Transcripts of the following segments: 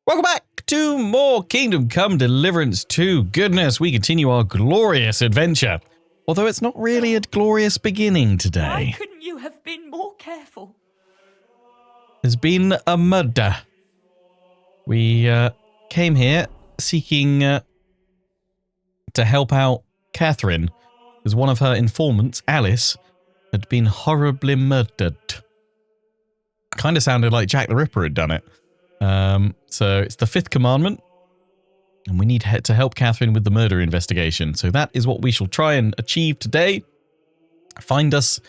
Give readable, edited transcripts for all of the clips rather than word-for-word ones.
Welcome back to more Kingdom Come Deliverance 2. Goodness, we continue our glorious adventure. Although it's not really a glorious beginning today. Why couldn't you have been more careful? There's been a murder. We came here seeking to help out Katherine, because one of her informants, Alice, had been horribly murdered. Kind of sounded like Jack the Ripper had done it. So it's the fifth commandment, and we need to help Katherine with the murder investigation. So that is what we shall try and achieve today. Find us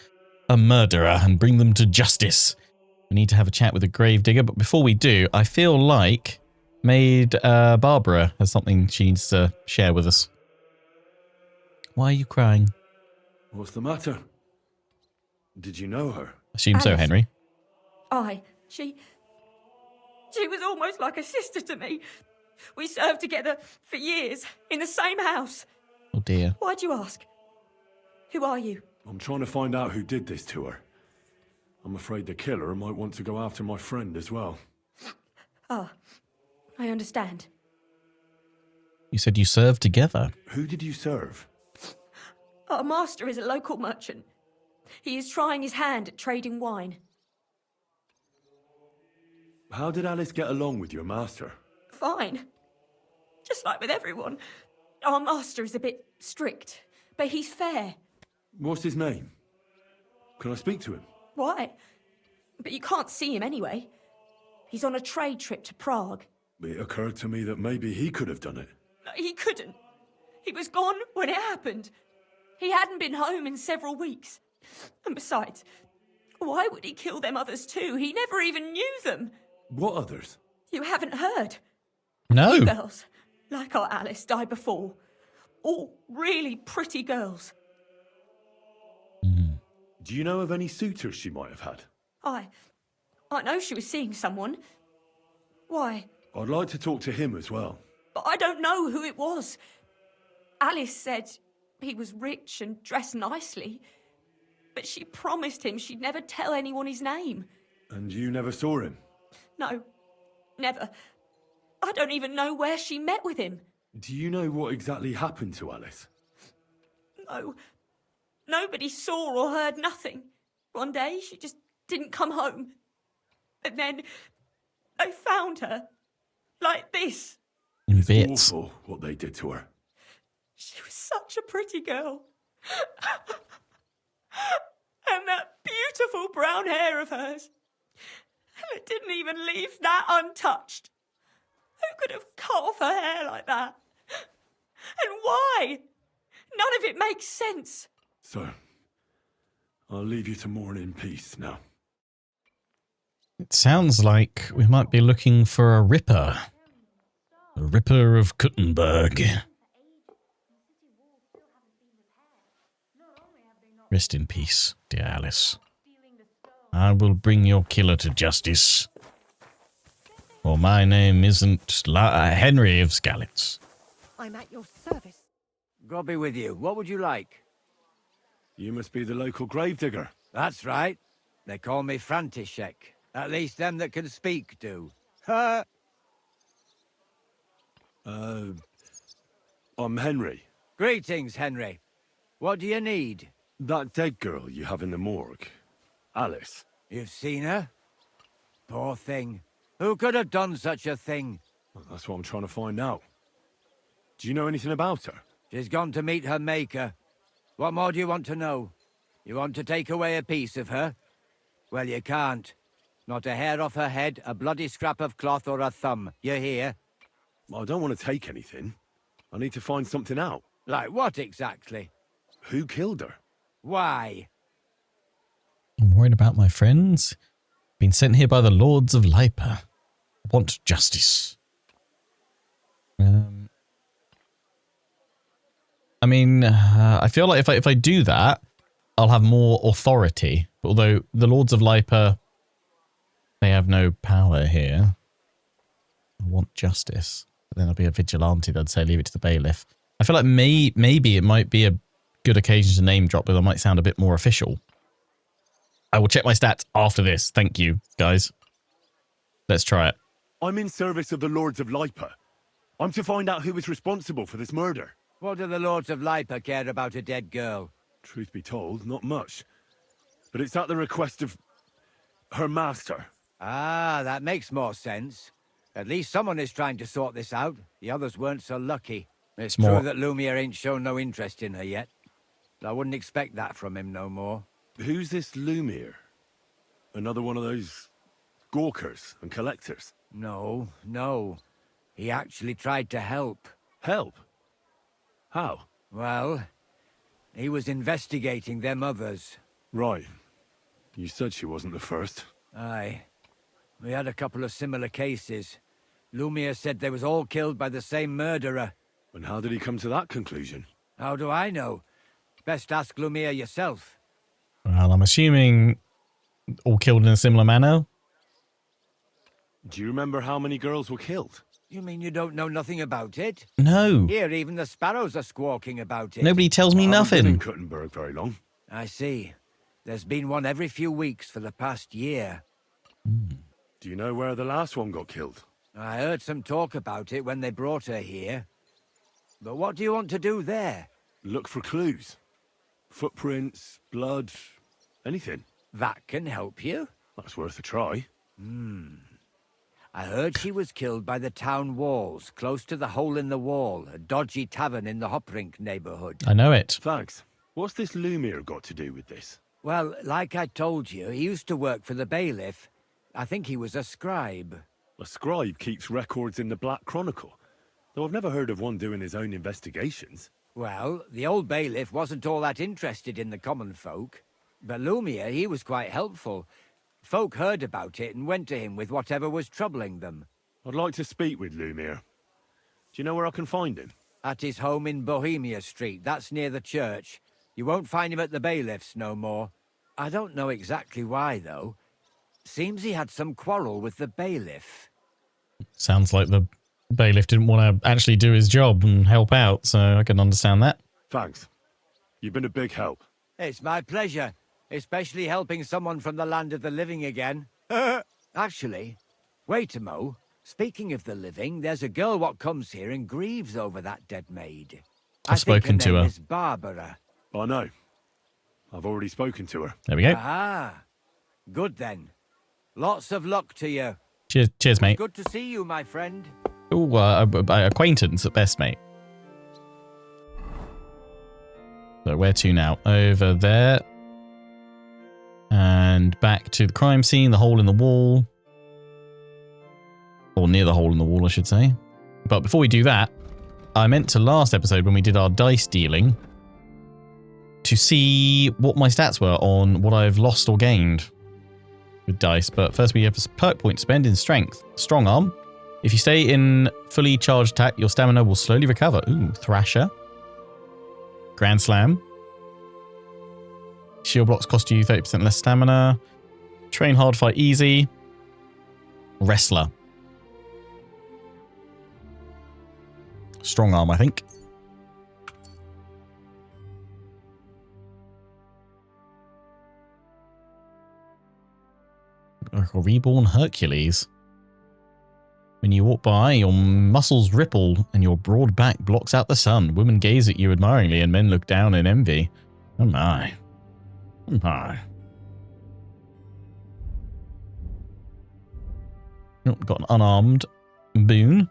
a murderer and bring them to justice. We need to have a chat with a gravedigger, but before we do, I feel like maid Barbara has something she needs to share with us. Why are you crying? What's the matter? Did you know her? Assume so, Henry. She was almost like a sister to me. We served together for years in the same house. Oh dear. Why'd you ask? Who are you? I'm trying to find out who did this to her. I'm afraid the killer might want to go after my friend as well. Ah, I understand. You said you served together. Who did you serve? Our master is a local merchant. He is trying his hand at trading wine. How did Alice get along with your master? Fine. Just like with everyone. Our master is a bit strict, but he's fair. What's his name? Can I speak to him? Why? But you can't see him anyway. He's on a trade trip to Prague. It occurred to me that maybe he could have done it. He couldn't. He was gone when it happened. He hadn't been home in several weeks. And besides, why would he kill them others too? He never even knew them. What others? You haven't heard? No. Few girls, like our Alice, died before. All really pretty girls. Do you know of any suitors she might have had? I know she was seeing someone. Why? I'd like to talk to him as well. But I don't know who it was. Alice said he was rich and dressed nicely. But she promised him she'd never tell anyone his name. And you never saw him? No, never. I don't even know where she met with him. Do you know what exactly happened to Alice? No. Nobody saw or heard nothing. One day, she just didn't come home. And then they found her. Like this. In It's bits. awful what they did to her. She was such a pretty girl. And that beautiful brown hair of hers. And it didn't even leave that untouched. Who could have cut off her hair like that? And why? None of it makes sense. So, I'll leave you to mourn in peace now. It sounds like we might be looking for a Ripper. The Ripper of KUTTENBERG. Rest in peace, dear Alice. I will bring your killer to justice. For my name isn't Henry of Skalitz. I'm at your service. God be with you. What would you like? You must be the local gravedigger. That's right. They call me František. At least them that can speak do. I'm Henry. Greetings, Henry. What do you need? That dead girl you have in the morgue. Alice. You've seen her? Poor thing. Who could have done such a thing? Well, that's what I'm trying to find out. Do you know anything about her? She's gone to meet her maker. What more do you want to know? You want to take away a piece of her? Well, you can't. Not a hair off her head, a bloody scrap of cloth, or a thumb. You hear? I don't want to take anything. I need to find something out. Like what exactly? Who killed her? Why? I'm worried about my friends. Been sent here by the Lords of RIPPER. I want justice. I mean, I feel like if I do that, I'll have more authority. Although the Lords of RIPPER, they have no power here. I want justice. But then I'll be a vigilante. They'd say leave it to the bailiff. I feel like maybe it might be a good occasion to name drop, but that might sound a bit more official. I will check my stats after this. Thank you, guys. Let's try it. I'm in service of the Lords of Lipa. I'm to find out who was responsible for this murder. What do the Lords of Lipa care about a dead girl? Truth be told, not much. But it's at the request of her master. Ah, that makes more sense. At least someone is trying to sort this out. The others weren't so lucky. It's true more- that Lumiere ain't shown no interest in her yet. I wouldn't expect that from him no more. Who's this Lumiere? Another one of those gawkers and collectors? No, no. He actually tried to help. Help? How? Well, he was investigating them others. Right. You said she wasn't the first. Aye. We had a couple of similar cases. Lumiere said they was all killed by the same murderer. And how did he come to that conclusion? How do I know? Best ask Lumiere yourself. Well, I'm assuming all killed in a similar manner. Do you remember how many girls were killed? You mean you don't know nothing about it? No. Here, even the sparrows are squawking about it. Nobody tells me I haven't been in nothing. KUTTENBERG very long. I see. There's been one every few weeks for the past year. Do you know where the last one got killed? I heard some talk about it when they brought her here. But what do you want to do there? Look for clues. Footprints, blood, anything. That can help you. That's worth a try. I heard she was killed by the town walls, close to the Hole in the Wall, a dodgy tavern in the Hoprink neighborhood. I know it. Thanks. What's this Lumiere got to do with this? Well, like I told you, he used to work for the bailiff. I think he was a scribe. A scribe keeps records in the Black Chronicle, though I've never heard of one doing his own investigations. Well, the old bailiff wasn't all that interested in the common folk. But Lumiere, he was quite helpful. Folk heard about it and went to him with whatever was troubling them. I'd like to speak with Lumiere. Do you know where I can find him? At his home in Bohemia Street, that's near the church. You won't find him at the bailiff's no more. I don't know exactly why, though. Seems he had some quarrel with the bailiff. Sounds like the bailiff didn't want to actually do his job and help out, so I can understand that. Thanks. You've been a big help. It's my pleasure, especially helping someone from the land of the living again. Actually, wait a mo. Speaking of the living, there's a girl what comes here and grieves over that dead maid. I've spoken to name her. is Barbara. I know. I've already spoken to her. There we go. Ah, good then. Lots of luck to you. Cheers, mate. Good to see you, my friend. Ooh, acquaintance at best, mate. So where to now? Over there. And back to the crime scene, the hole in the wall. Or near the hole in the wall, I should say. But before we do that, I meant to last episode when we did our dice dealing to see what my stats were on what I've lost or gained with dice. But first we have a perk point to spend in strength. Strong arm. If you stay in fully charged attack, your stamina will slowly recover. Ooh, Thrasher. Grand Slam. Shield blocks cost you 30% less stamina. Train hard, fight easy. Wrestler. Strong arm, I think. Like a reborn Hercules. When you walk by, your muscles ripple and your broad back blocks out the sun. Women gaze at you admiringly and men look down in envy. Oh my. Oh my. Oh, got an unarmed boon.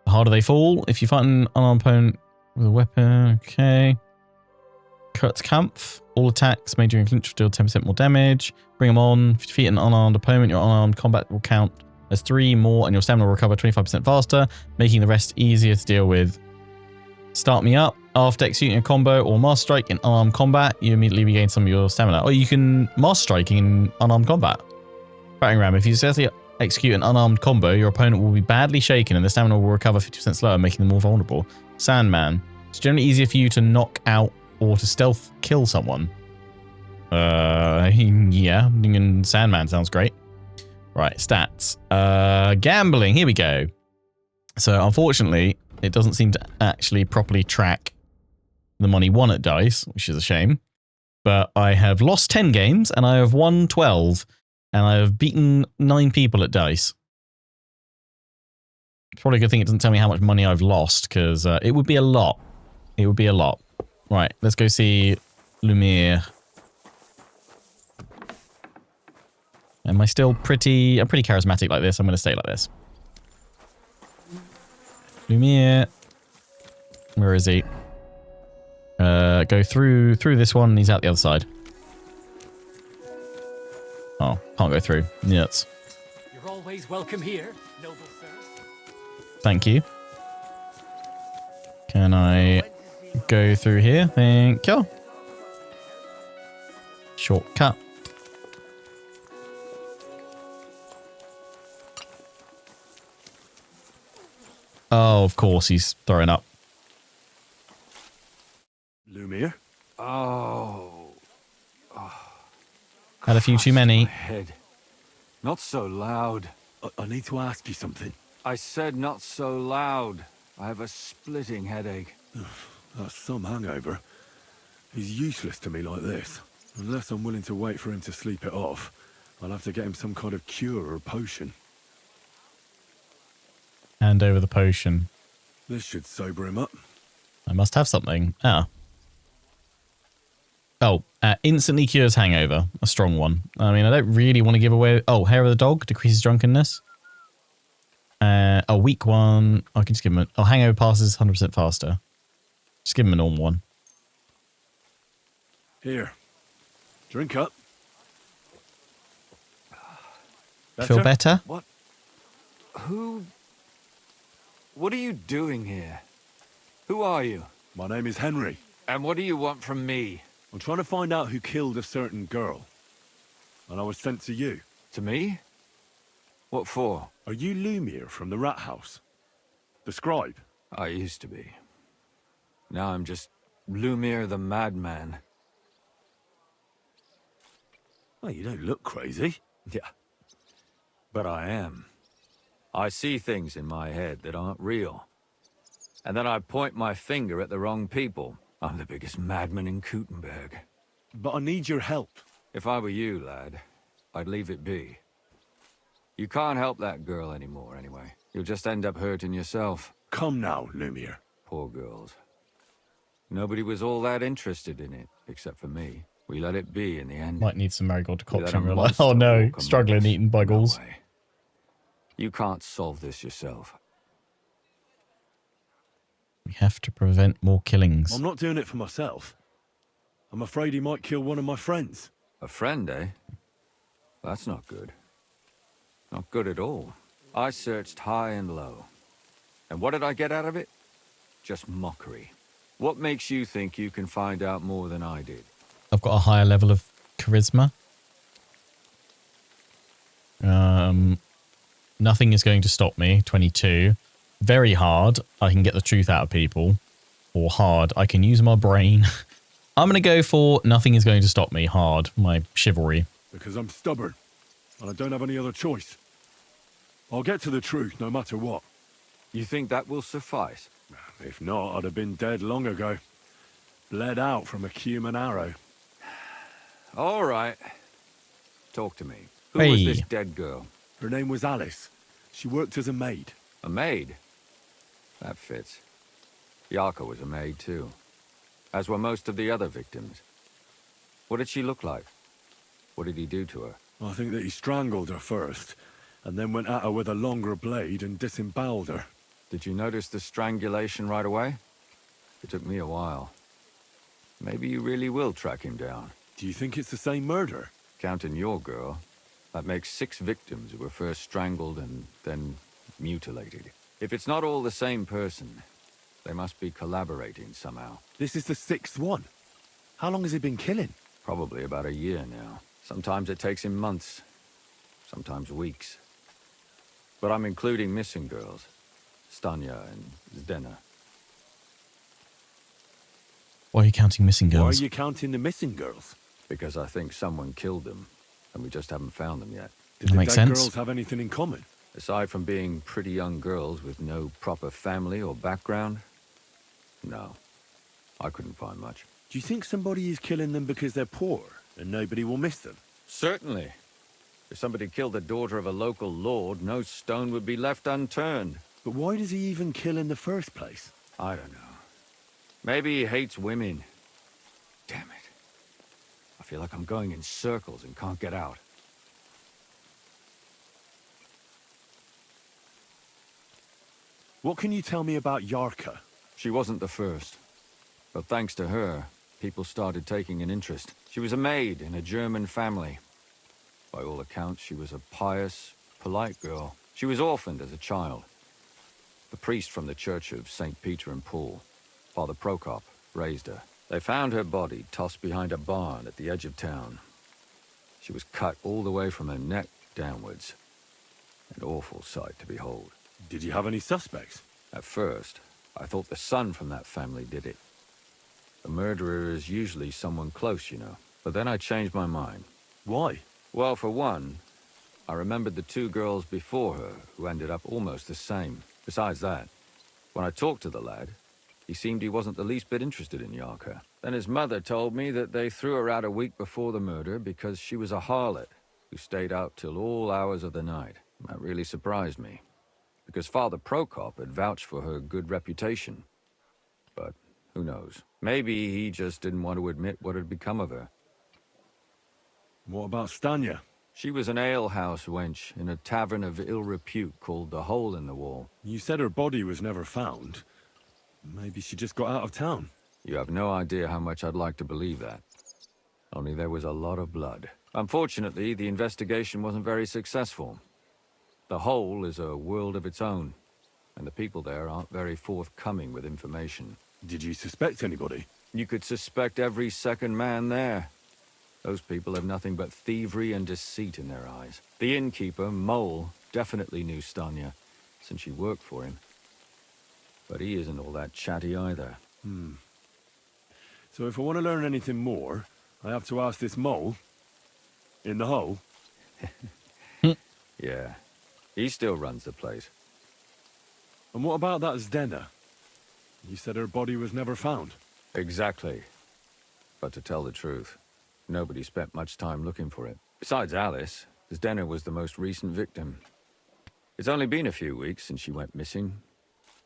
The harder they fall. If you fight an unarmed opponent with a weapon, okay. Kampf. All attacks made during clinch will deal 10% more damage. Bring them on. If you defeat an unarmed opponent, your unarmed combat will count as 3 more and your stamina will recover 25% faster, making the rest easier to deal with. Start me up. After executing a combo or master strike in unarmed combat, you immediately regain some of your stamina. Or you can master strike in unarmed combat. Battering ram. If you successfully execute an unarmed combo, your opponent will be badly shaken and the stamina will recover 50% slower, making them more vulnerable. Sandman. It's generally easier for you to knock out or to stealth kill someone. Yeah, and Sandman sounds great. Right, stats. Gambling, here we go. So unfortunately, it doesn't seem to actually properly track the money won at dice, which is a shame. But I have lost 10 games and I have won 12. And I have beaten 9 people at dice. It's probably a good thing it doesn't tell me how much money I've lost, because it would be a lot. It would be a lot. Right, let's go see Lumiere. Am I still pretty... I'm pretty charismatic like this. I'm going to stay like this. Lumiere. Where is he? Go through this one. He's out the other side. Oh, can't go through. Yes. You're always welcome here, noble sir. Thank you. Can I go through here? Thank you. Shortcut. Oh, of course, he's throwing up. Lumiere? Had a few too many. Head. Not so loud. I need to ask you something. I said not so loud. I have a splitting headache. That's some hangover. He's useless to me like this. Unless I'm willing to wait for him to sleep it off, I'll have to get him some kind of cure or potion. Hand over the potion. This should sober him up. I must have something. Ah. Oh, instantly cures hangover. A strong one. I mean, I don't really want to give away... Oh, hair of the dog decreases drunkenness. A weak one. I can just give him a... Oh, hangover passes 100% faster. Just give him a normal one. Here. Drink up. Feel better? What? What are you doing here? Who are you? My name is Henry. And what do you want from me? I'm trying to find out who killed a certain girl. And I was sent to you. To me? What for? Are you Lumiere from the rat house? The scribe? I used to be. Now I'm just Lumiere the madman. Well, you don't look crazy. Yeah. But I am. I see things in my head that aren't real. And then I point my finger at the wrong people. I'm the biggest madman in KUTTENBERG. But I need your help. If I were you, lad, I'd leave it be. You can't help that girl anymore, anyway. You'll just end up hurting yourself. Come now, Lumiere. Poor girls. Nobody was all that interested in it, except for me. We let it be in the end. Might need some marigold decoction. Let a Realize. monster Oh no, walk among struggling us. eating buggles. No way. You can't solve this yourself. We have to prevent more killings. I'm not doing it for myself. I'm afraid he might kill one of my friends. A friend, eh? That's not good. Not good at all. I searched high and low. And what did I get out of it? Just mockery. What makes you think you can find out more than I did? I've got a higher level of charisma. Nothing is going to stop me. 22. Very hard. I can get the truth out of people. Or hard. I can use my brain. I'm going to go for nothing is going to stop me. Hard. My chivalry. Because I'm stubborn. And I don't have any other choice. I'll get to the truth no matter what. You think that will suffice? If not, I'd have been dead long ago. Bled out from a human arrow. All right. Talk to me. Who was Hey. this dead girl? Her name was Alice. She worked as a maid. A maid? That fits. Yarka was a maid too. As were most of the other victims. What did she look like? What did he do to her? I think that he strangled her first, and then went at her with a longer blade and disemboweled her. Did you notice the strangulation right away? It took me a while. Maybe you really will track him down. Do you think it's the same murder? Counting your girl, that makes 6 victims who were first strangled and then mutilated. If it's not all the same person, they must be collaborating somehow. This is the 6th one. How long has he been killing? Probably about a year now. Sometimes it takes him months, sometimes weeks. But I'm including missing girls. Stanya and Zdena. Why are you counting missing Why girls? are you counting the missing girls? Because I think someone killed them, and we just haven't found them yet. Did That the makes dead sense. girls have anything in common? Aside from being pretty young girls with no proper family or background, no. I couldn't find much. Do you think somebody is killing them because they're poor and nobody will miss them? Certainly. If somebody killed the daughter of a local lord, no stone would be left unturned. But why does he even kill in the first place? I don't know. Maybe he hates women. Damn it. I feel like I'm going in circles and can't get out. What can you tell me about Yarka? She wasn't the first. But thanks to her, people started taking an interest. She was a maid in a German family. By all accounts, she was a pious, polite girl. She was orphaned as a child. The priest from the Church of St. Peter and Paul, Father Prokop, raised her. They found her body tossed behind a barn at the edge of town. She was cut all the way from her neck downwards. An awful sight to behold. Did you have any suspects? At first, I thought the son from that family did it. The murderer is usually someone close, you know. But then I changed my mind. Why? Well, for one, I remembered the two girls before her who ended up almost the same. Besides that, when I talked to the lad, he seemed he wasn't the least bit interested in Yarka. Then his mother told me that they threw her out a week before the murder because she was a harlot who stayed out till all hours of the night. That really surprised me, because Father Prokop had vouched for her good reputation. But who knows? Maybe he just didn't want to admit what had become of her. What about Stanya? She was an alehouse wench in a tavern of ill repute called the Hole in the Wall. You said her body was never found. Maybe she just got out of town. You have no idea how much I'd like to believe that. Only there was a lot of blood. Unfortunately, the investigation wasn't very successful. The Hole is a world of its own, and the people there aren't very forthcoming with information. Did you suspect anybody? You could suspect every second man there. Those people have nothing but thievery and deceit in their eyes. The innkeeper, Mole, definitely knew Stanya, since she worked for him. But he isn't all that chatty either. So if I want to learn anything more, I have to ask this mole in the hole. Yeah, he still runs the place. And what about that Zdena? You said her body was never found. Exactly. But to tell the truth, nobody spent much time looking for it. Besides Alice, Zdena was the most recent victim. It's only been a few weeks since she went missing,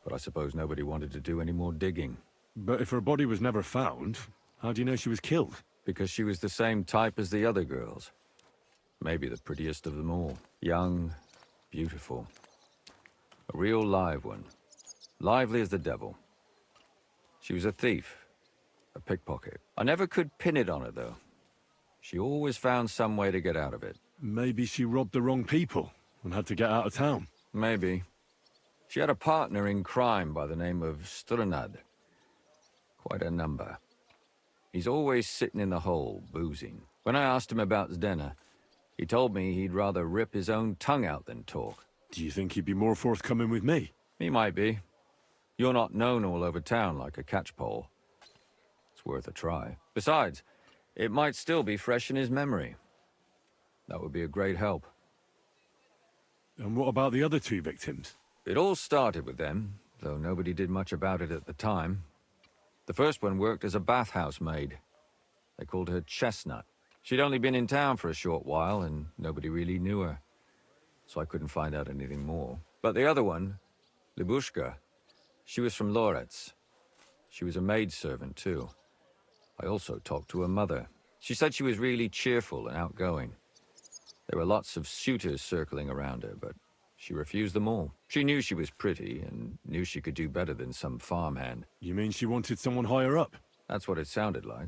but I suppose nobody wanted to do any more digging. But if her body was never found, how do you know she was killed? Because she was the same type as the other girls. Maybe the prettiest of them all. Young, beautiful. A real live one. Lively as the devil. She was a thief. A pickpocket. I never could pin it on her, though. She always found some way to get out of it. Maybe she robbed the wrong people and had to get out of town. Maybe. She had a partner in crime by the name of Strunad. Quite a number. He's always sitting in the hole, boozing. When I asked him about Zdena, he told me he'd rather rip his own tongue out than talk. Do you think he'd be more forthcoming with me? He might be. You're not known all over town like a catchpole. It's worth a try. Besides, it might still be fresh in his memory. That would be a great help. And what about the other two victims? It all started with them, though nobody did much about it at the time. The first one worked as a bathhouse maid. They called her Chestnut. She'd only been in town for a short while, and nobody really knew her. So I couldn't find out anything more. But the other one, Libushka, she was from Loretz. She was a maidservant, too. I also talked to her mother. She said she was really cheerful and outgoing. There were lots of suitors circling around her, but she refused them all. She knew she was pretty and knew she could do better than some farmhand. You mean she wanted someone higher up? That's what it sounded like.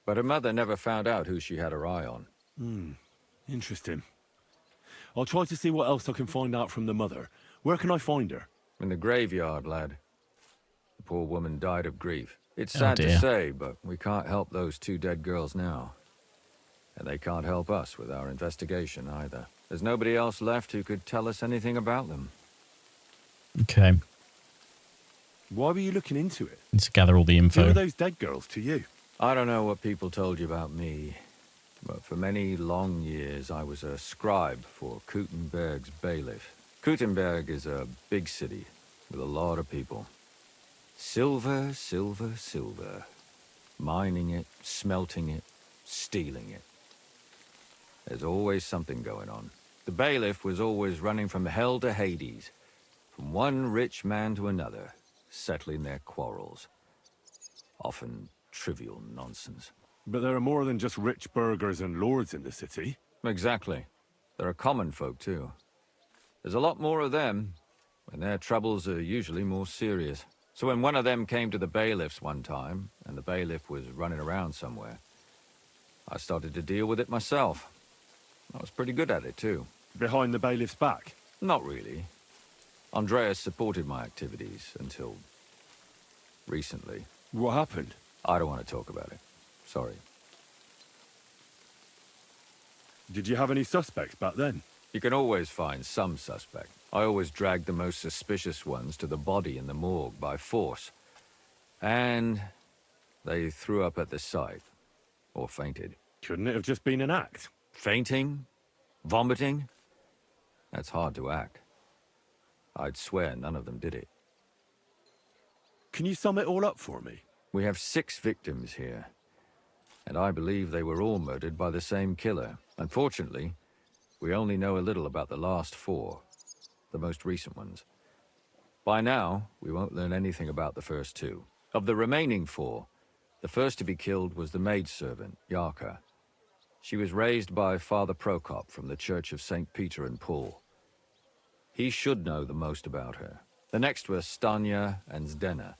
But her mother never found out who she had her eye on. Interesting. I'll try to see what else I can find out from the mother. Where can I find her? In the graveyard, lad. The poor woman died of grief. It's sad to dear. say, but we can't help those two dead girls now. And they can't help us with our investigation either. There's nobody else left who could tell us anything about them. Okay. Why were you looking into it? Need to gather all the Who info. are those dead girls to you? I don't know what people told you about me, but for many long years I was a scribe for KUTTENBERG's bailiff. KUTTENBERG is a big city with a lot of people. Silver, silver, silver. Mining it, smelting it, stealing it. There's always something going on. The bailiff was always running from hell to Hades. from one rich man to another, settling their quarrels. Often trivial nonsense. But there are more than just rich burghers and lords in the city. Exactly. There are common folk, too. There's a lot more of them, and their troubles are usually more serious. So when one of them came to the bailiffs one time, and the bailiff was running around somewhere, I started to deal with it myself. I was pretty good at it, too. Behind the bailiff's back. Not really. Andreas supported my activities until recently. What happened? I don't want to talk about it. Sorry. Did you have any suspects back then? You can always find some suspect. I always dragged the most suspicious ones to the body in the morgue by force. And they threw up at the sight. Or fainted. Couldn't it have just been an act? Fainting? Vomiting? That's hard to act. I'd swear none of them did it. Can you sum it all up for me? We have 6 victims here. And I believe they were all murdered by the same killer. Unfortunately, we only know a little about the last 4. The most recent ones. By now, we won't learn anything about the first 2. Of the remaining 4, the first to be killed was the maidservant, Yarka. She was raised by Father Prokop from the Church of St. Peter and Paul. He should know the most about her. The next were Stanya and Zdena.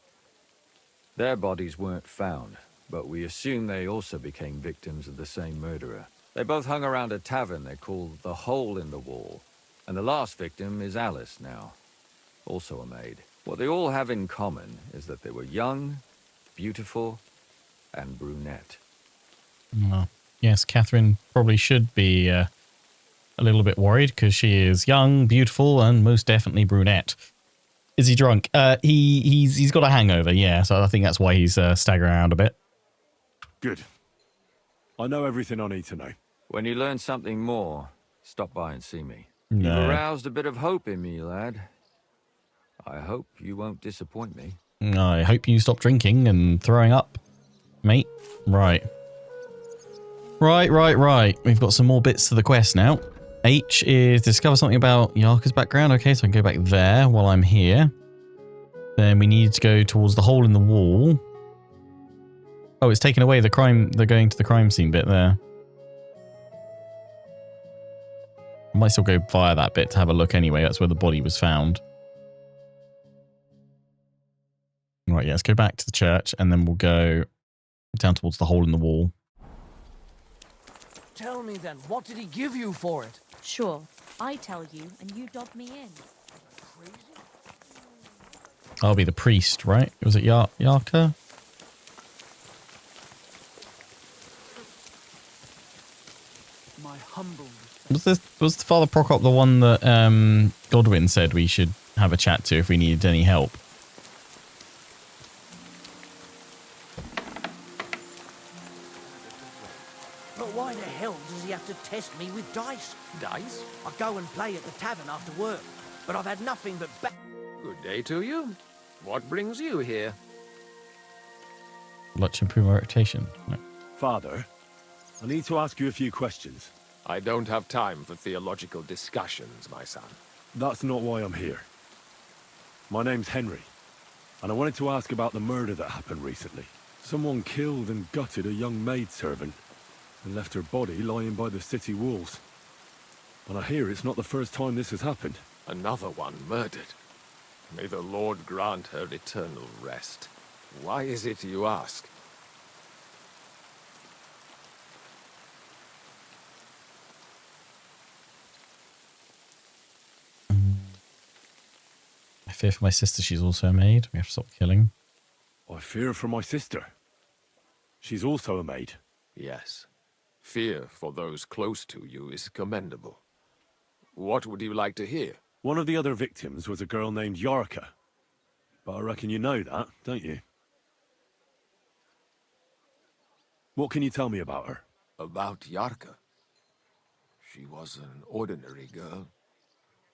Their bodies weren't found, but we assume they also became victims of the same murderer. They both hung around a tavern they called the Hole in the Wall. And the last victim is Alice now, also a maid. What they all have in common is that they were young, beautiful, and brunette. Well, yes, Katherine probably should be a little bit worried because she is young, beautiful, and most definitely brunette. Is he drunk? He's got a hangover, yeah, so I think that's why he's staggering around a bit. Good. I know everything I need to know. When you learn something more, stop by and see me. No. You've aroused a bit of hope in me, lad. I hope you won't disappoint me. I hope you stop drinking and throwing up, mate. Right. Right. We've got some more bits to the quest now. H is discover something about Yarka's background. Okay, so I can go back there while I'm here. Then we need to go towards the hole in the wall. Oh, it's taken away the crime. They're going to the crime scene bit there. I might still go via that bit to have a look anyway. That's where the body was found. Right, yeah, let's go back to the church and then we'll go down towards the hole in the wall. Tell me then, what did he give you for it? Sure, I tell you and you dob me in. Crazy? I'll be the priest, right? Was it Yarka? My humble... Was Father Prokop the one that Godwin said we should have a chat to if we needed any help? But why the hell does he have to test me with dice? Dice? I go and play at the tavern after work, but I've had nothing but Good day to you. What brings you here? Like to improve our reputation. No. Father, I need to ask you a few questions. I don't have time for theological discussions, my son. That's not why I'm here. My name's Henry, and I wanted to ask about the murder that happened recently. Someone killed and gutted a young maidservant and left her body lying by the city walls. And I hear it's not the first time this has happened. Another one murdered. May the Lord grant her eternal rest. Why is it you ask? I fear for my sister, she's also a maid. We have to stop killing. I fear for my sister. She's also a maid. Yes. Fear for those close to you is commendable. What would you like to hear? One of the other victims was a girl named Yarka. But I reckon you know that, don't you? What can you tell me about her? About Yarka. She was an ordinary girl.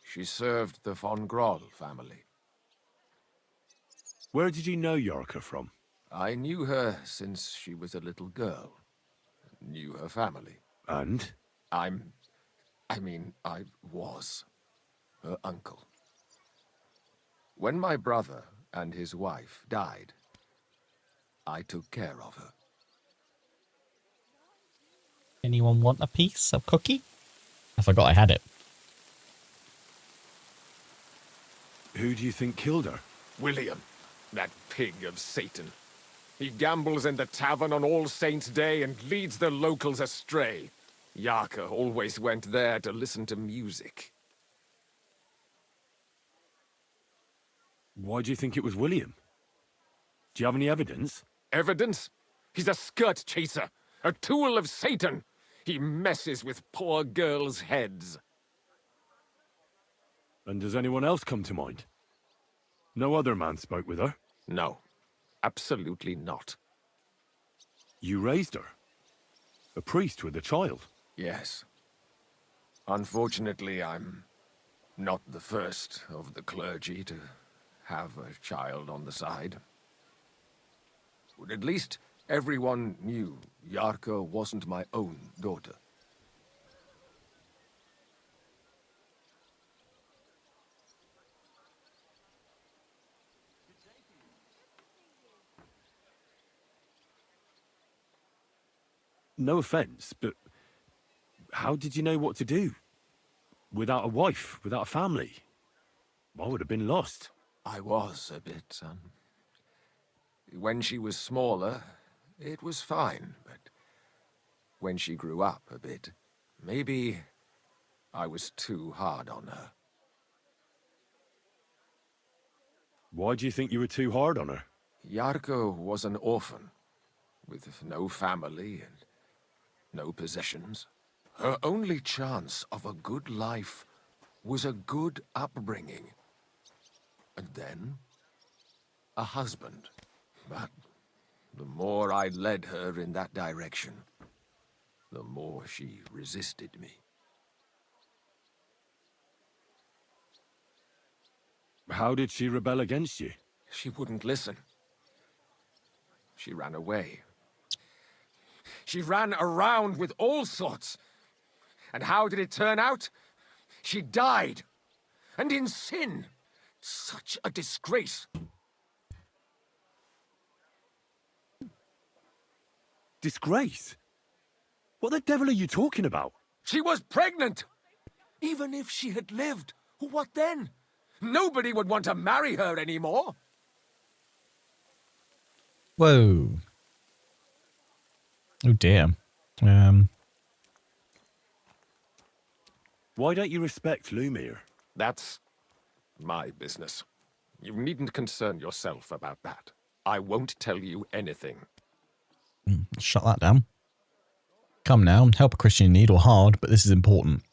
She served the von Groll family. Where did you know Yarka from? I knew her since she was a little girl. Knew her family. And? I was her uncle. When my brother and his wife died, I took care of her. Anyone want a piece of cookie? I forgot I had it. Who do you think killed her? William, that pig of Satan. He gambles in the tavern on All Saints' Day and leads the locals astray. Yarka always went there to listen to music. Why do you think it was William? Do you have any evidence? Evidence? He's a skirt chaser, a tool of Satan. He messes with poor girls' heads. And does anyone else come to mind? No other man spoke with her? No, absolutely not. You raised her? A priest with a child? Yes. Unfortunately, I'm not the first of the clergy to have a child on the side. But at least everyone knew Yarka wasn't my own daughter. No offense, but how did you know what to do? Without a wife, without a family? I would have been lost. I was a bit, when she was smaller, it was fine, but when she grew up a bit, maybe I was too hard on her. Why do you think you were too hard on her? Yarka was an orphan, with no family and no possessions. Her only chance of a good life was a good upbringing. And then, a husband. But the more I led her in that direction, the more she resisted me. How did she rebel against you? She wouldn't listen. She ran away. She ran around with all sorts. And how did it turn out? She died. And in sin. Such a disgrace. Disgrace? What the devil are you talking about? She was pregnant. Even if she had lived, what then? Nobody would want to marry her anymore. Whoa. Oh dear. Why don't you respect Lumiere? That's my business. You needn't concern yourself about that. I won't tell you anything. Shut that down. Come now, help a Christian in need or hard, but this is important.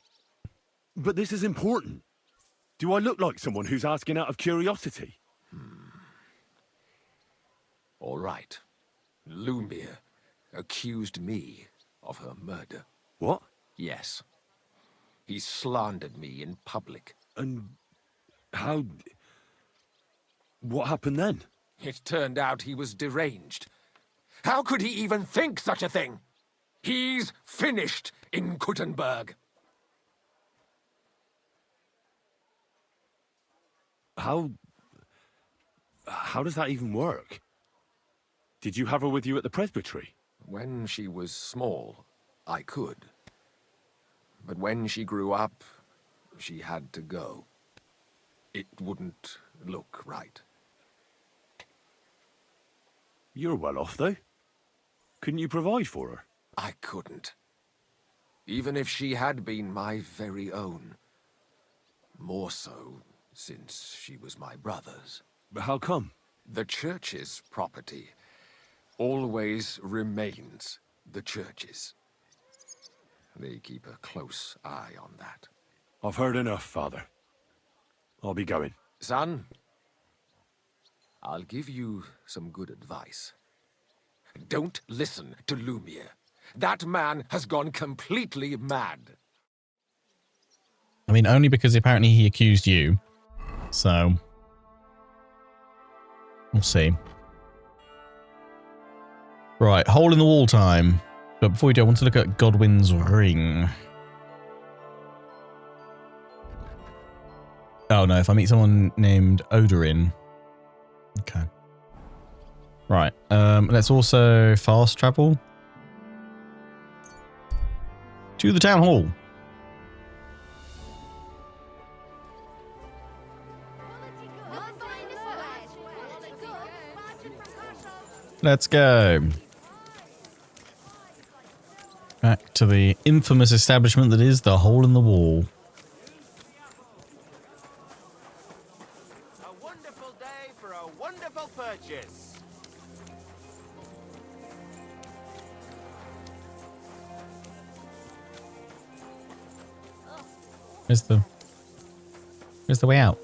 But this is important. Do I look like someone who's asking out of curiosity? All right. Lumiere accused me of her murder. What? Yes. He slandered me in public. And how... What happened then? It turned out he was deranged. How could he even think such a thing? He's finished in KUTTENBERG. How does that even work? Did you have her with you at the presbytery? When she was small, I could. But when she grew up, she had to go. It wouldn't look right. You're well off, though. Couldn't you provide for her? I couldn't. Even if she had been my very own. More so, since she was my brother's. But how come? The church's property always remains the church's. They keep a close eye on that. I've heard enough, Father. I'll be going. Son, I'll give you some good advice. Don't listen to Lumiere. That man has gone completely mad. I mean, only because apparently he accused you. So, we'll see. Right, hole in the wall time. But before we do, I want to look at Godwin's ring. Oh no, if I meet someone named Odorin. Okay. Right. Let's also fast travel to the town hall. Let's go. Back to the infamous establishment that is the hole in the wall. A wonderful day for a wonderful purchase. Where's the way out?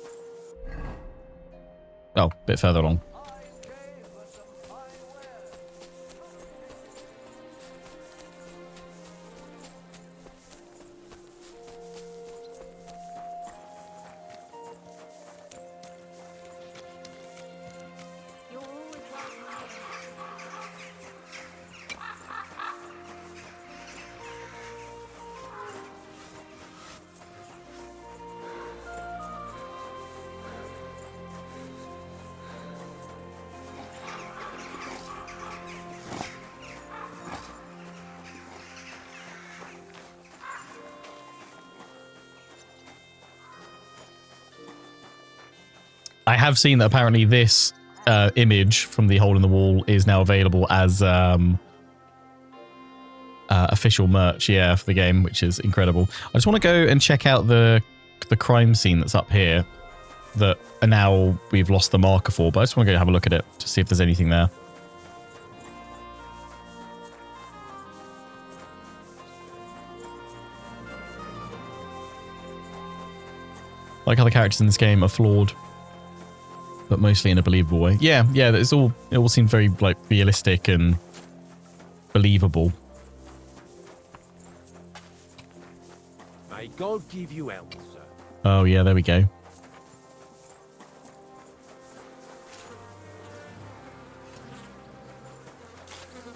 Oh, a bit further along. I have seen that apparently this image from the hole in the wall is now available as official merch, yeah, for the game, which is incredible. I just want to go and check out the crime scene that's up here that now we've lost the marker for, but I just want to go have a look at it to see if there's anything there. Like how the characters in this game are flawed, but mostly in a believable way. Yeah, it all seemed very like realistic and believable. May God give you health, sir. Oh yeah, there we go.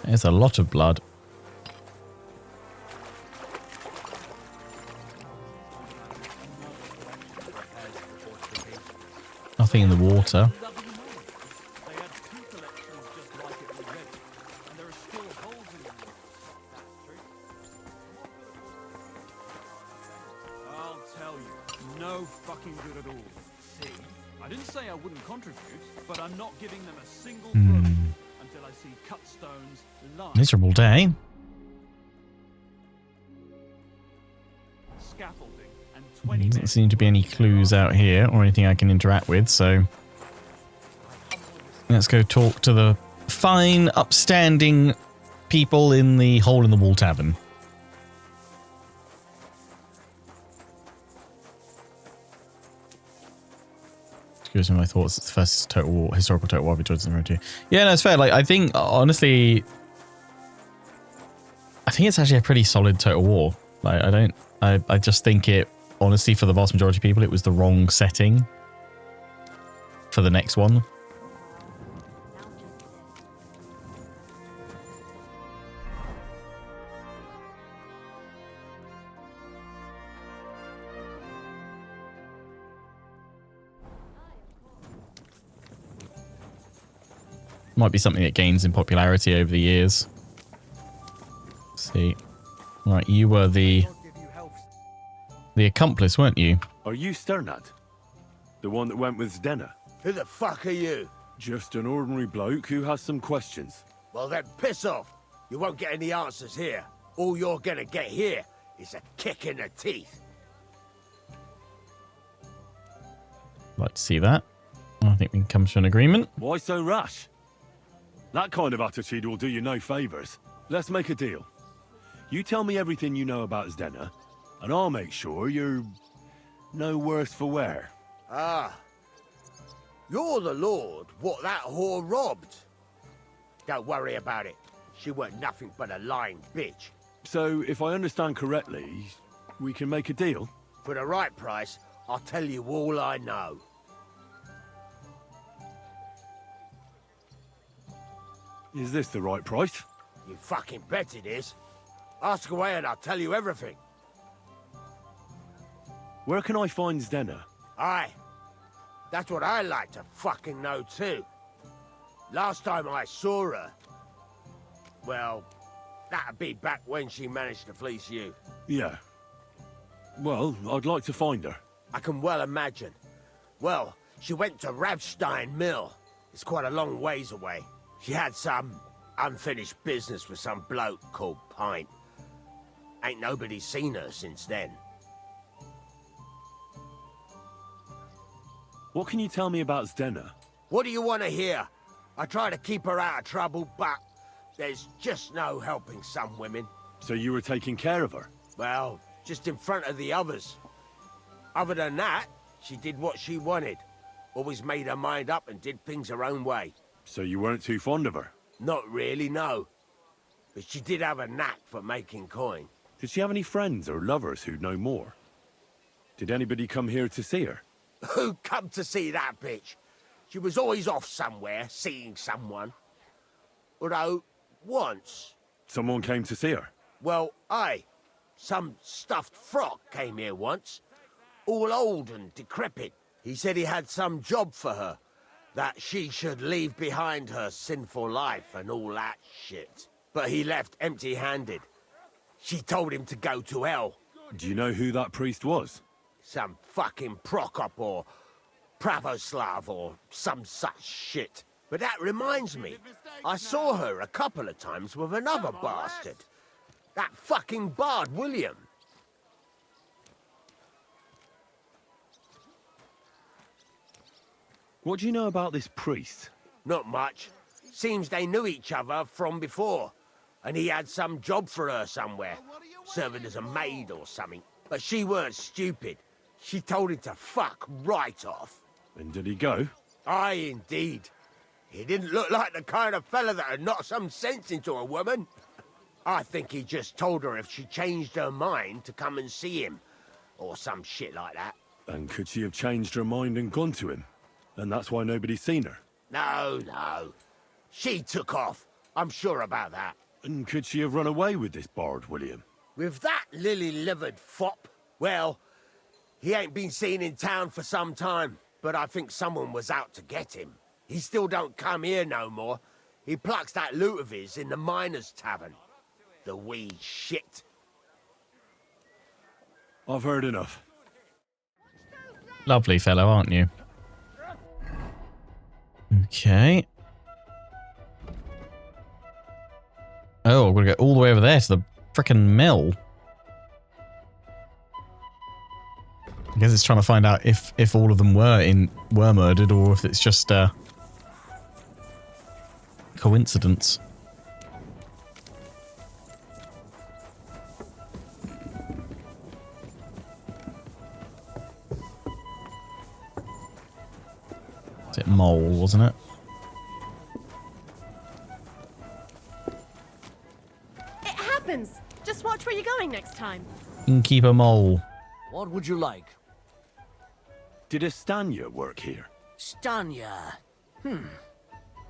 There's a lot of blood. Nothing in the water. I'll tell you, no fucking good at all. See, I didn't say I wouldn't contribute, but I'm not giving them a single room until I see cut stones, lines, Miserable day. scaffolding, and 20 Doesn't seem to be any clues out here or anything I can interact with, so let's go talk to the fine, upstanding people in the Hole in the Wall Tavern. Excuse me, my thoughts. It's the first historical total war between the Yeah, no, it's fair. Like, I think, honestly, I think it's actually a pretty solid total war. Like, I just think it, honestly, for the vast majority of people, it was the wrong setting for the next one. Might be something that gains in popularity over the years. Let's see. Right, you were the accomplice, weren't you? Are you Sternad? The one that went with Zdenna? Who the fuck are you? Just an ordinary bloke who has some questions. Well then, piss off. You won't get any answers here. All you're gonna get here is a kick in the teeth. Like to see that. I think we can come to an agreement. Why so rash? That kind of attitude will do you no favours. Let's make a deal. You tell me everything you know about Zdenna, and I'll make sure you're no worse for wear. Ah. You're the lord what that whore robbed. Don't worry about it. She weren't nothing but a lying bitch. So, if I understand correctly, we can make a deal? For the right price, I'll tell you all I know. Is this the right price? You fucking bet it is. Ask away and I'll tell you everything. Where can I find Zdenna? Aye, That's what I like to fucking know too. Last time I saw her, well, that'd be back when she managed to fleece you. Yeah. Well, I'd like to find her. I can well imagine. Well, she went to Ravstein Mill. It's quite a long ways away. She had some unfinished business with some bloke called Pint. Ain't nobody seen her since then. What can you tell me about Zdenna? What do you want to hear? I try to keep her out of trouble, but there's just no helping some women. So you were taking care of her? Well, just in front of the others. Other than that, she did what she wanted. Always made her mind up and did things her own way. So you weren't too fond of her? Not really, no. But she did have a knack for making coin. Did she have any friends or lovers who'd know more? Did anybody come here to see her? Who come to see that bitch? She was always off somewhere, seeing someone. Although, once... Someone came to see her? Well, aye. Some stuffed frock came here once. All old and decrepit. He said he had some job for her. That she should leave behind her sinful life and all that shit. But he left empty-handed. She told him to go to hell. Do you know who that priest was? Some fucking Prokop or Pravoslav or some such shit. But that reminds me, I saw her a couple of times with another bastard. That fucking bard, William. What do you know about this priest? Not much. Seems they knew each other from before. And he had some job for her somewhere. Serving as a maid or something. But she weren't stupid. She told him to fuck right off. And did he go? Aye, indeed. He didn't look like the kind of fella that had knocked some sense into a woman. I think he just told her if she changed her mind to come and see him. Or some shit like that. And could she have changed her mind and gone to him? And that's why nobody's seen her? No, no. She took off. I'm sure about that. And could she have run away with this bard, William? With that lily-livered fop? Well, he ain't been seen in town for some time, but I think someone was out to get him. He still don't come here no more. He plucks that loot of his in the miners' tavern. The wee shit. I've heard enough. Lovely fellow, aren't you? Okay. Oh, we're gonna go all the way over there to the frickin' mill. I guess it's trying to find out if all of them were murdered or if it's just coincidence. Is it mole, wasn't it? It happens! Just watch where you're going next time. Innkeeper mole. What would you like? Did Estanya work here? Stanya?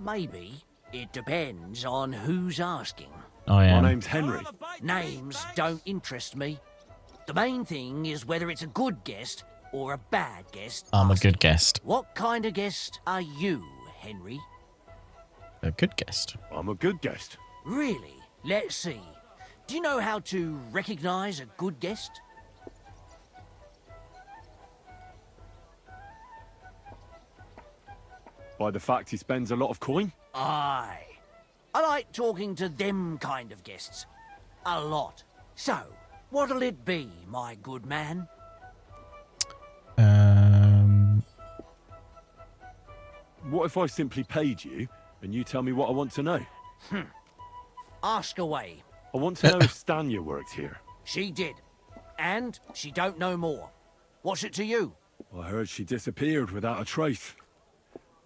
Maybe. It depends on who's asking. I am. My name's Henry. Names don't interest me. The main thing is whether it's a good guest or a bad guest. I'm a good guest. What kind of guest are you, Henry? A good guest. I'm a good guest. Really? Let's see. Do you know how to recognize a good guest? By the fact he spends a lot of coin? Aye. I like talking to them kind of guests. A lot. So, what'll it be, my good man? What if I simply paid you and you tell me what I want to know? Ask away. I want to know if Stanya worked here. She did. And she don't know more. What's it to you? I heard she disappeared without a trace.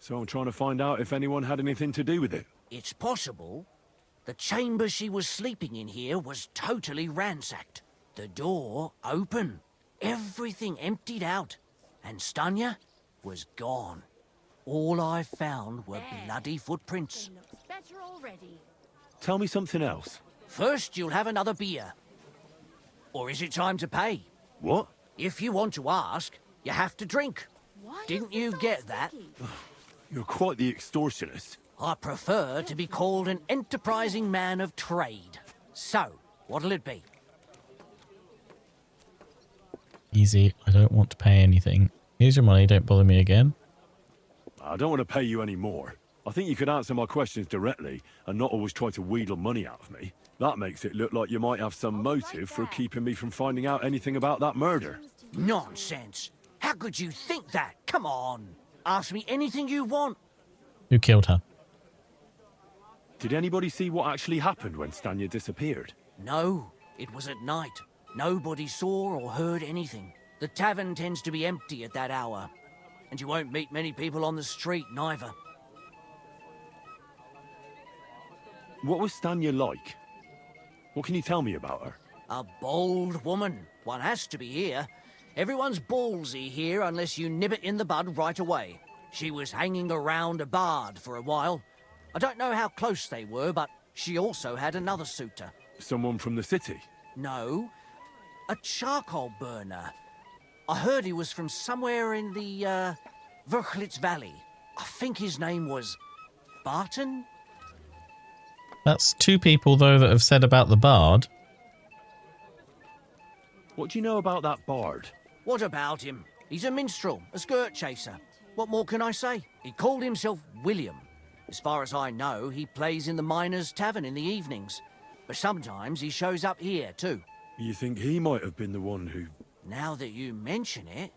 So I'm trying to find out if anyone had anything to do with it. It's possible. The chamber she was sleeping in here was totally ransacked. The door open. Everything emptied out. And Stanya was gone. All I found were bloody footprints. Looks better already. Tell me something else. First, you'll have another beer. Or is it time to pay? What? If you want to ask, you have to drink. Didn't you get that? You're quite the extortionist. I prefer to be called an enterprising man of trade. So, what'll it be? Easy. I don't want to pay anything. Here's your money. Don't bother me again. I don't want to pay you any more. I think you could answer my questions directly and not always try to wheedle money out of me. That makes it look like you might have some motive for keeping me from finding out anything about that murder. Nonsense. How could you think that? Come on. Ask me anything you want. Who killed her? Did anybody see what actually happened when Stanya disappeared? No, it was at night. Nobody saw or heard anything. The tavern tends to be empty at that hour. And you won't meet many people on the street, neither. What was Stanya like? What can you tell me about her? A bold woman. One has to be here. Everyone's ballsy here unless you nib it in the bud right away. She was hanging around a bard for a while. I don't know how close they were, but she also had another suitor. Someone from the city? No, a charcoal burner. I heard he was from somewhere in the, Verchlitz Valley. I think his name was Barton? That's two people, though, that have said about the bard. What do you know about that bard? What about him? He's a minstrel, a skirt chaser. What more can I say? He called himself William. As far as I know, he plays in the miners' tavern in the evenings. But sometimes he shows up here, too. You think he might have been the one who... Now that you mention it,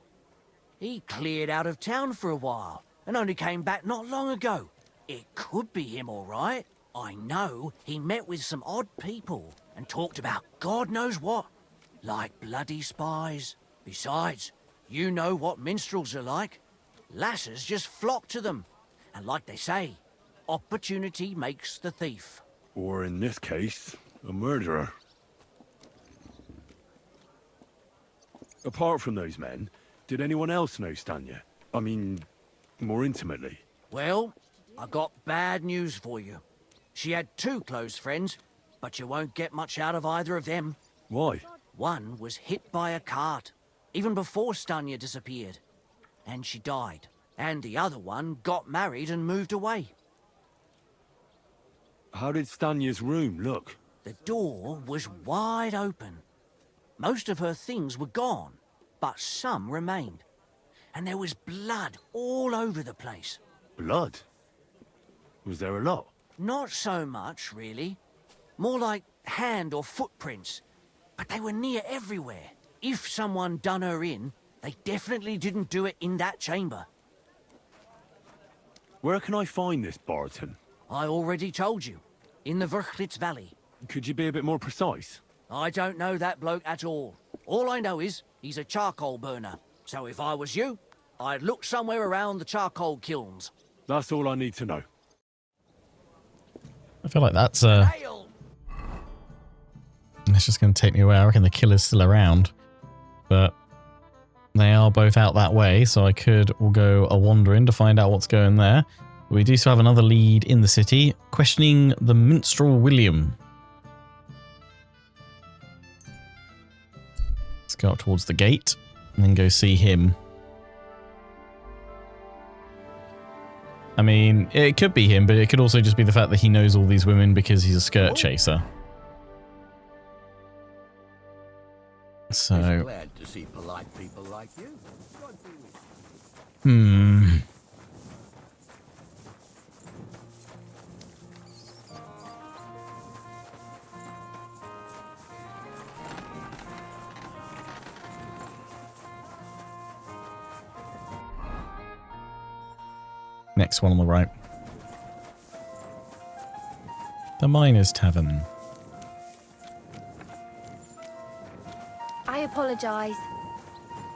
he cleared out of town for a while and only came back not long ago. It could be him, all right. I know he met with some odd people and talked about God knows what, like bloody spies. Besides, you know what minstrels are like. Lasses just flock to them. And like they say, opportunity makes the thief. Or in this case, a murderer. Apart from those men, did anyone else know Stanya? I mean, more intimately. Well, I got bad news for you. She had two close friends, but you won't get much out of either of them. Why? One was hit by a cart, even before Stanya disappeared, and she died. And the other one got married and moved away. How did Stanya's room look? The door was wide open. Most of her things were gone, but some remained. And there was blood all over the place. Blood? Was there a lot? Not so much, really. More like hand or footprints. But they were near everywhere. If someone done her in, they definitely didn't do it in that chamber. Where can I find this Barton? I already told you. In the Verchlitz Valley. Could you be a bit more precise? I don't know that bloke at all. All I know is he's a charcoal burner. So if I was you, I'd look somewhere around the charcoal kilns. That's all I need to know. I feel like that's it's just going to take me away. I reckon the killer's still around. But they are both out that way, so I could go a wandering to find out what's going there. We do still have another lead in the city, questioning the minstrel William. Let's go up towards the gate and then go see him. I mean, it could be him, but it could also just be the fact that he knows all these women because he's a skirt chaser. So, Glad to see polite people like you. Next one on the right. The Miners' Tavern. I apologise.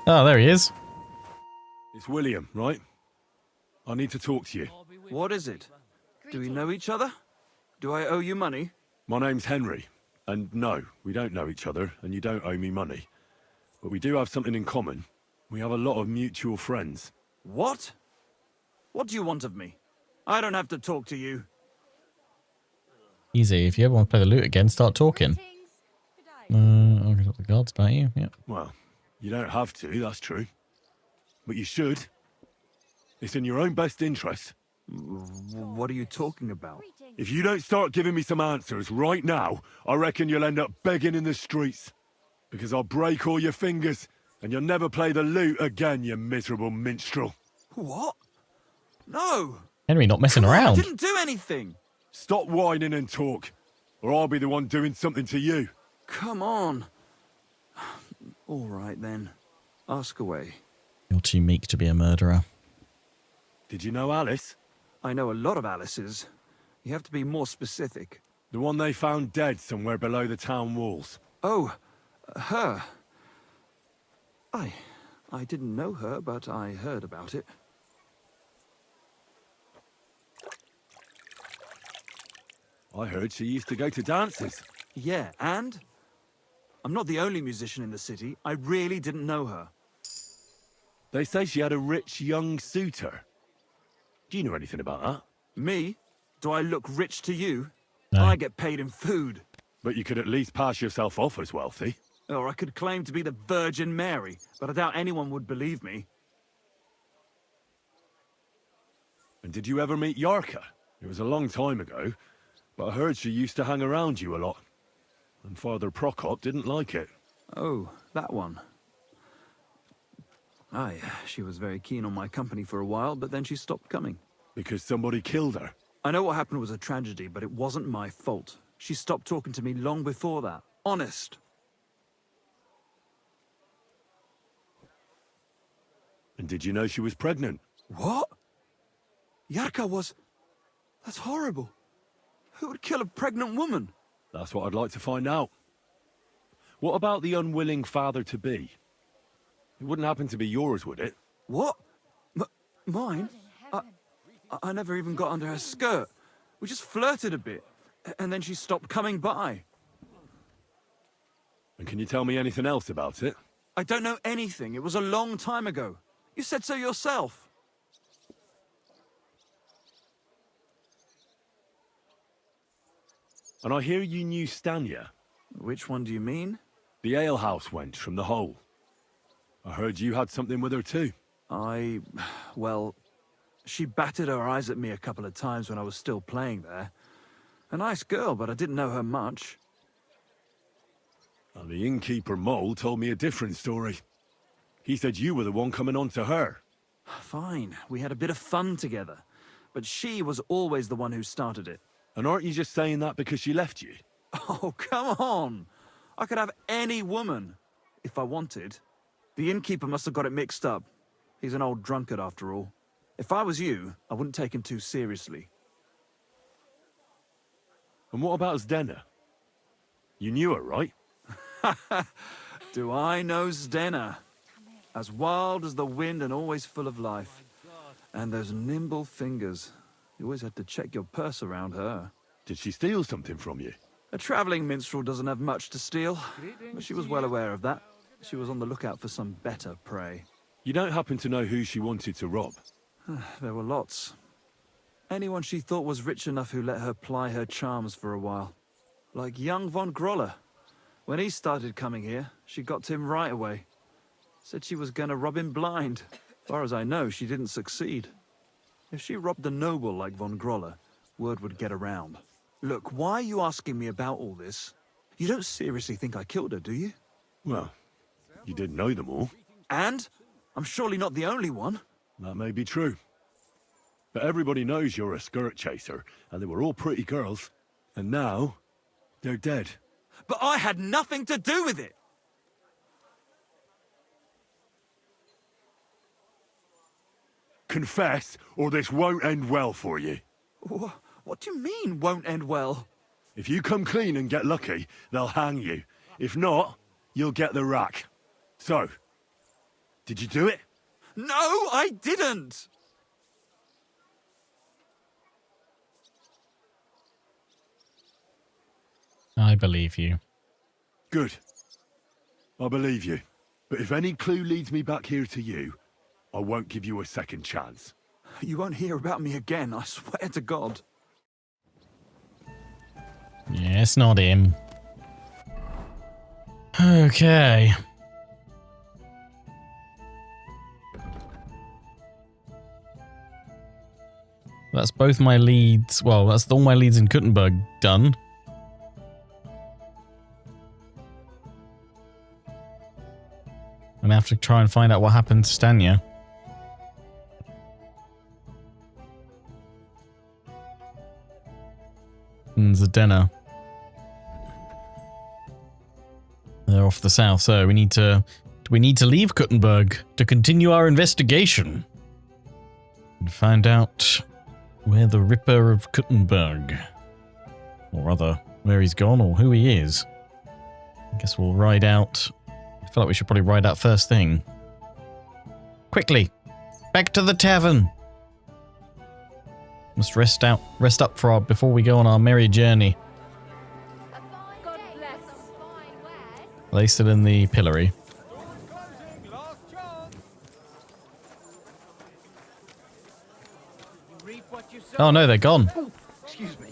Oh, there he is. It's William, right? I need to talk to you. What is it? Do we know each other? Do I owe you money? My name's Henry. And no, we don't know each other, and you don't owe me money. But we do have something in common. We have a lot of mutual friends. What? What do you want of me? I don't have to talk to you. Easy. If you ever want to play the loot again, start talking. I'll get up the guards about you. Yep. Well, you don't have to, that's true. But you should. It's in your own best interest. What are you talking about? If you don't start giving me some answers right now, I reckon you'll end up begging in the streets. Because I'll break all your fingers, and you'll never play the lute again, you miserable minstrel. What? No! Henry not messing Come on, I around. didn't do anything! Stop whining and talk, or I'll be the one doing something to you. Come on. All right, then. Ask away. You're too meek to be a murderer. Did you know Alice? I know a lot of Alice's. You have to be more specific. The one they found dead somewhere below the town walls. Oh, her. I didn't know her, but I heard about it. I heard she used to go to dances. Yeah, and? I'm not the only musician in the city. I really didn't know her. They say she had a rich young suitor. Do you know anything about that? Me? Do I look rich to you? No. I get paid in food. But you could at least pass yourself off as wealthy. Or I could claim to be the Virgin Mary, but I doubt anyone would believe me. And did you ever meet Yarka? It was a long time ago, but I heard she used to hang around you a lot. And Father Prokop didn't like it. Oh, that one. Aye, she was very keen on my company for a while, but then she stopped coming. Because somebody killed her. I know what happened was a tragedy, but it wasn't my fault. She stopped talking to me long before that. Honest. And did you know she was pregnant? What? Yarka was... That's horrible. Who would kill a pregnant woman? That's what I'd like to find out. What about the unwilling father-to-be? It wouldn't happen to be yours, would it? What? Mine? I never even got under her skirt. We just flirted a bit, and then she stopped coming by. And can you tell me anything else about it? I don't know anything. It was a long time ago. You said so yourself. And I hear you knew Stanya. Which one do you mean? The alehouse wench from the hole. I heard you had something with her too. Well, she batted her eyes at me a couple of times when I was still playing there. A nice girl, but I didn't know her much. And the innkeeper Mole told me a different story. He said you were the one coming on to her. Fine, we had a bit of fun together. But she was always the one who started it. And aren't you just saying that because she left you? Oh, come on! I could have any woman, if I wanted. The innkeeper must have got it mixed up. He's an old drunkard after all. If I was you, I wouldn't take him too seriously. And what about Zdena? You knew her, right? Do I know Zdena? As wild as the wind and always full of life. And those nimble fingers. You always had to check your purse around her. Did she steal something from you? A traveling minstrel doesn't have much to steal, but she was well aware of that. She was on the lookout for some better prey. You don't happen to know who she wanted to rob? There were lots. Anyone she thought was rich enough who let her ply her charms for a while. Like young von Groller. When he started coming here, she got to him right away. Said she was gonna rob him blind. As far as I know, she didn't succeed. If she robbed a noble like von Groller, word would get around. Look, why are you asking me about all this? You don't seriously think I killed her, do you? Well, you didn't know them all. And? I'm surely not the only one. That may be true. But everybody knows you're a skirt chaser, and they were all pretty girls. And now, they're dead. But I had nothing to do with it! Confess, or this won't end well for you. What do you mean, won't end well? If you come clean and get lucky, they'll hang you. If not, you'll get the rack. So, did you do it? No, I didn't! I believe you. Good. I believe you. But if any clue leads me back here to you, I won't give you a second chance. You won't hear about me again, I swear to God. Yeah, it's not him. Okay. That's both my leads. Well, that's all my leads in KUTTENBERG done. I'm gonna have to try and find out what happened to Stanya. And Zdena. They're off the south, so we need to leave KUTTENBERG to continue our investigation and find out where the Ripper of KUTTENBERG, or rather, where he's gone or who he is. I guess we'll ride out. I feel like we should probably ride out first thing. Quickly, back to the tavern. Must rest up before we go on our merry journey. Are they still in the pillory? Oh no, they're gone. Excuse me.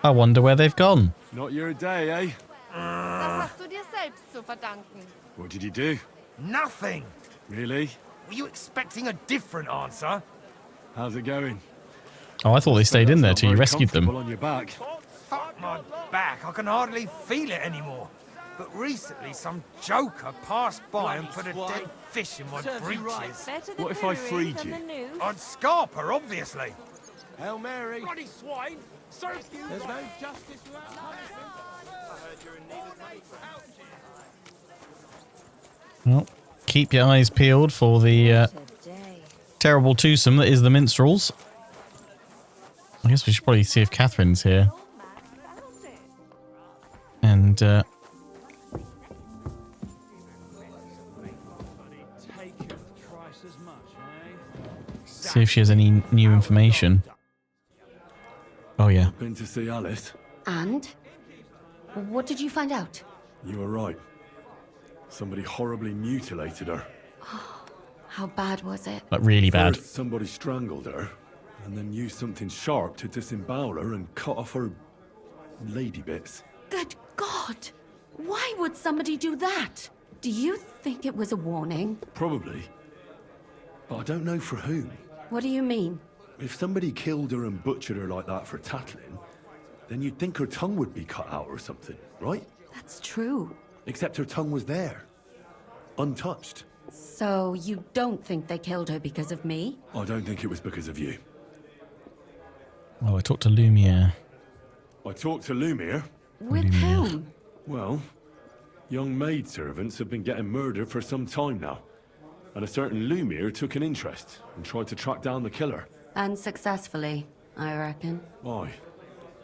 I wonder where they've gone. Not your day, eh? Das hast du dir selbst zu verdanken. What did you do? Nothing. Really? Were you expecting a different answer? How's it going? Oh, I thought they stayed in there till you rescued them. On your back. Fuck my back. I can hardly feel it anymore. But recently, some joker passed by and put a dead fish in my breeches. What if I freed you? I'd scarp her, obviously. Hail Mary. Bloody swine! Serves you There's right. no justice without punishment. I heard you're in need of maid. Well, keep your eyes peeled for the terrible twosome that is the minstrels. I guess we should probably see if Katherine's here. And see if she has any new information. Oh yeah. Been to see Alice? And? What did you find out? You were right. Somebody horribly mutilated her. How bad was it? Like really bad. First, somebody strangled her, and then used something sharp to disembowel her and cut off her lady bits. Good God! Why would somebody do that? Do you think it was a warning? Probably. But I don't know for whom. What do you mean? If somebody killed her and butchered her like that for tattling, then you'd think her tongue would be cut out or something, right? That's true. Except her tongue was there. Untouched. So you don't think they killed her because of me? I don't think it was because of you. Oh, I talked to Lumiere. I talked to Lumiere. With whom? Well, young maidservants have been getting murdered for some time now. And a certain Lumiere took an interest and tried to track down the killer. Unsuccessfully, I reckon. Why?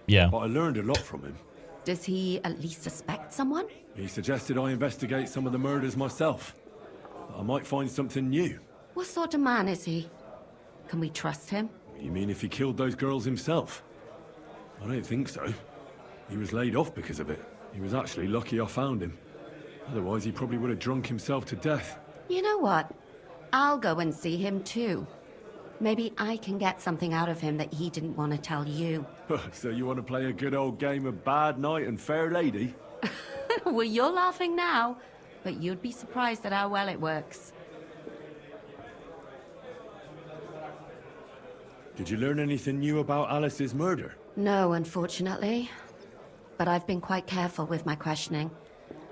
Yeah. But I learned a lot from him. Does he at least suspect someone? He suggested I investigate some of the murders myself. I might find something new. What sort of man is he? Can we trust him? You mean if he killed those girls himself? I don't think so. He was laid off because of it. He was actually lucky I found him. Otherwise, he probably would have drunk himself to death. You know what? I'll go and see him too. Maybe I can get something out of him that he didn't want to tell you. So you want to play a good old game of bad knight and fair lady? Well, you're laughing now, but you'd be surprised at how well it works. Did you learn anything new about Alice's murder? No, unfortunately. But I've been quite careful with my questioning.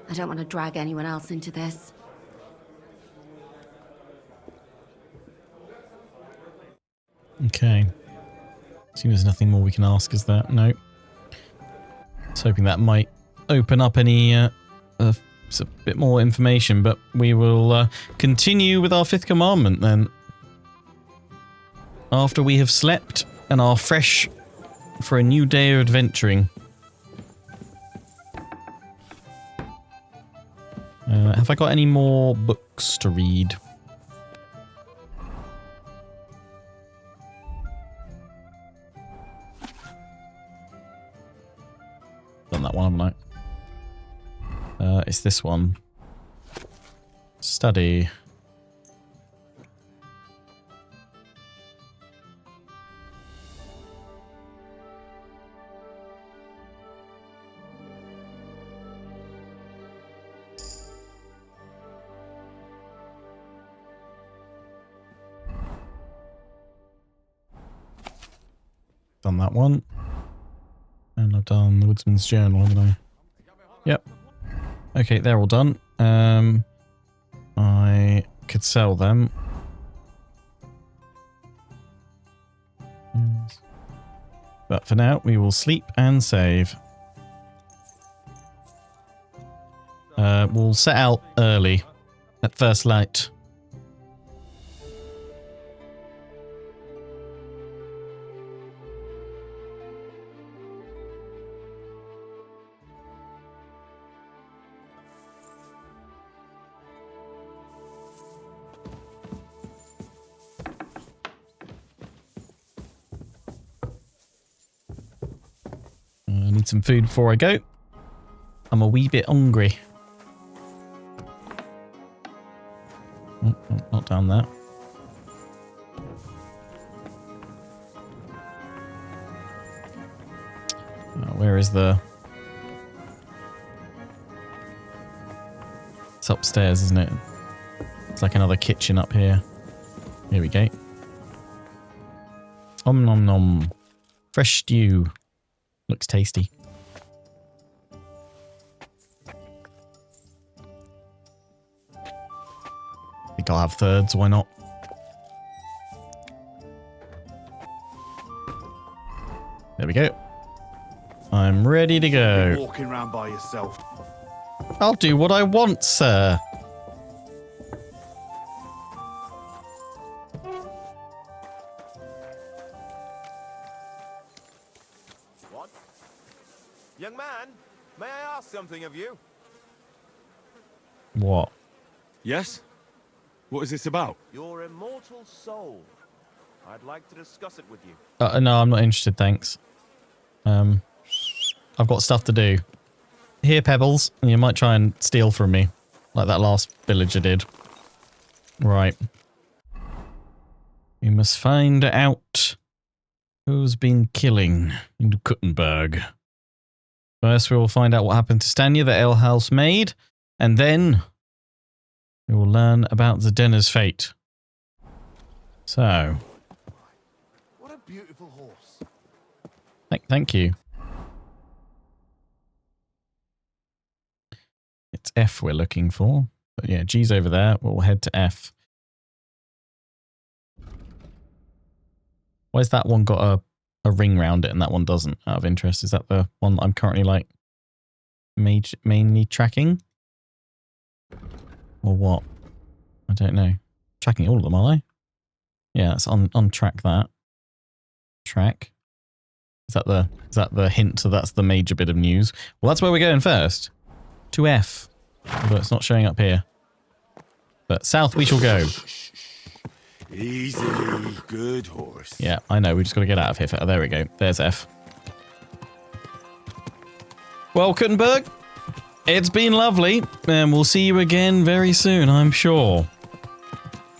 I don't want to drag anyone else into this. Okay. Seems there's nothing more we can ask, is there? No. I was hoping that might open up any a bit more information, but we will continue with our fifth commandment then. After we have slept and are fresh for a new day of adventuring. Have I got any more books to read? Done that one, haven't I? It's this one. Study. Done that one. And I've done the Woodsman's Journal, haven't I? Yep. Okay, they're all done. I could sell them. But for now, we will sleep and save. We'll set out early at first light. I need some food before I go. I'm a wee bit hungry. Oh, not down there. Where is the... It's upstairs, isn't it? It's like another kitchen up here. Here we go. Om nom nom. Fresh stew. Looks tasty. I think I'll have thirds, why not? There we go. I'm ready to go. Walking around by yourself. I'll do what I want, sir. What? Young man, may I ask something of you? What? Yes? What is this about? Your immortal soul. I'd like to discuss it with you. No, I'm not interested, thanks. I've got stuff to do. Here, Pebbles, you might try and steal from me, like that last villager did. Right. We must find out who's been killing in KUTTENBERG. First, we will find out what happened to Stanya, the alehouse maid, and then we will learn about Zedena's fate. So. What a beautiful horse. Thank you. It's F we're looking for. But yeah, G's over there. We'll head to F. Why's that one got a ring round it and that one doesn't, out of interest? Is that the one that I'm currently like mainly tracking? Or what? I don't know. Tracking all of them, are I? Yeah, let's untrack that. Track. Is that the hint that that's the major bit of news? Well, that's where we're going first. To F. Although it's not showing up here. But south we shall go. Easy, good horse. Yeah, I know. We just got to get out of here. Oh, there we go. There's F. Well, KUTTENBERG, it's been lovely. And we'll see you again very soon, I'm sure.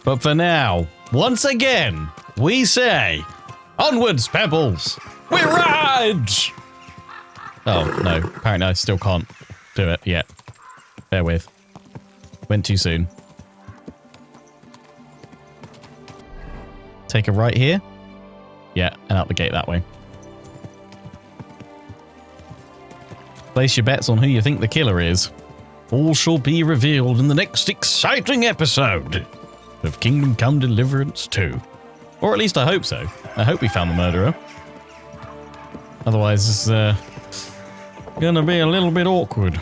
But for now, once again, we say, onwards, Pebbles! We ride! Oh, no. Apparently I still can't do it yet. Bear with. Went too soon. Take a right here. Yeah, and out the gate that way. Place your bets on who you think the killer is. All shall be revealed in the next exciting episode of Kingdom Come Deliverance 2. Or at least I hope so. I hope we found the murderer. Otherwise, it's gonna be a little bit awkward.